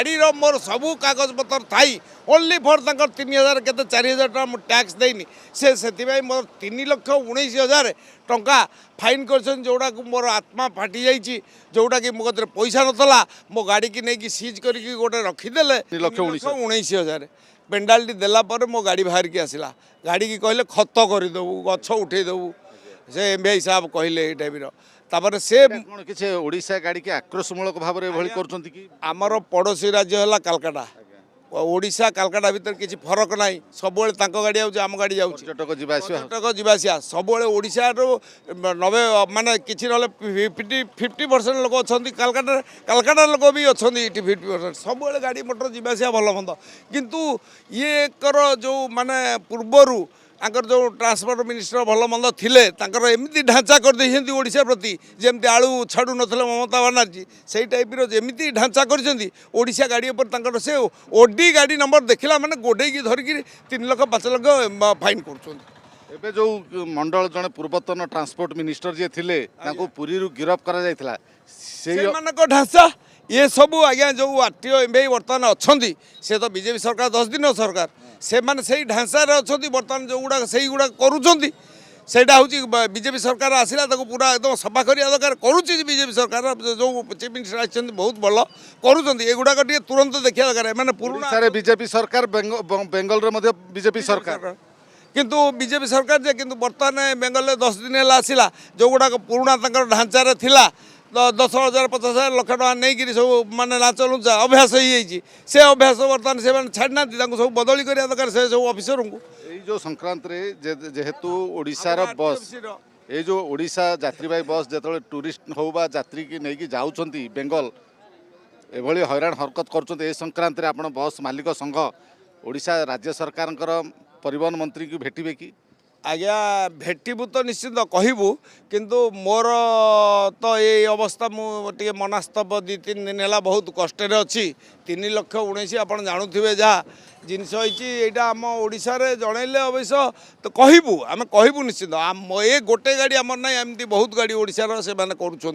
गाड़ीर मोर सबू कागज पत्र थाई ओनली फॉर 3000 के 4000 टका मु टैक्स देनी से मोर 3,19,000 टंका फाइन कर जोड़ा मोर आत्मा फाटी जाइए जोटा कि मो कते पैसा नतला मो गाड़ी की नहीं सीज करके गोटे रखीदे 3,19,000 पेनाल्टी देला पर मो गाड़ी बाहर की आसला गाड़ी की कहले खत करदेबू गछ उठेदेबू से एम साहब कहले ये टाइप तापर से किसी ओडिशा गाड़ी के आक्रोशमूलक भाव में आमर पड़ोशी राज्य है कलकाटा ओडिशा कलकाटा भितर किसी फरक ना सब गाड़ी आम गाड़ी पर्यटक जावासिया सब ओडिशा 90 माने किसी ना 50% लोक अच्छा कलकाटा लोक भी अच्छा 50% सब गाड़ी मोटर जावासिया भल मंद किंतु ये जो माने पूर्वर आंकर जो ट्रांसपोर्ट मिनिस्टर भल मंद थिले तांकर एमती ढांचा कर देइछन्ती ओडिशा प्रति जेमती आलू छाड़ू नथिले ममता बनर्जी सेही टाइप रो जेमती ढांचा करछन्ती ओडिशा गाड़ी ऊपर तांकर से ओडी गाड़ी नंबर देखला माने गोडे की धर की 3 लाख 5 लाख फाइन करछन्ती। एबे जो मंडल जने पूर्वतन ट्रांसपोर्ट मिनिस्टर जे थिले तांको पुरी रु गिरफ करा जायथिला सेही मानको ढांचा ये सब आज्ञा जो आरटीओ एमबीआई बर्तमान अच्छा से तो बीजेपी सरकार 10 दिन सरकार से माने सही ढांचा अच्छा बर्तमान जो गुड़ा से गुड़ा करूँगा हूँ बीजेपी सरकार आसला पूरा एकदम सफा करवा दरकार करुच्ची बीजेपी सरकार जो चीफ मिनिस्टर आते बहुत भल करुँचा तुरंत देखा दरकार मैंने पुराना बीजेपी सरकार बेंगल बीजेपी सरकार किंतु बीजेपी सरकार जे किंतु बर्तमान बेंगल 10 दिन है आसला जो गुड़ा पुराना ढांचार थिला 10,000 50,000 लाख टका नहीं सब माने नाच लुचा अभ्यास से अभ्यास बर्तमान से छाड़ना सब बदली करा दरकार से सब ऑफिसर को जो संक्रांत जेहेतु ओडिशार बस ये जो ओडिशा यात्रीवाही बस जो टूरिस्ट हो बा यात्री की नहीं जाऊँगी बेंगल एभली हैरान हरकत कर संक्रांत आप बस मालिक संघ ओडिशा राज्य सरकार परिवहन मंत्री की भेटे कि आज्ञा भेटबू तो निश्चित कहबू किंतु मोर तो ये अवस्था मुझे मनस्तव 2-3 दिन है बहुत कष्ट अच्छी 3,19,000 आप जानूे जहाँ जिनस होता आम ओडिशा रे जनइले अवश्य तो कहबू आम कहबू निश्चित ये गोटे गाड़ी आमर ना एमती बहुत गाड़ी ओडिशार से करुँच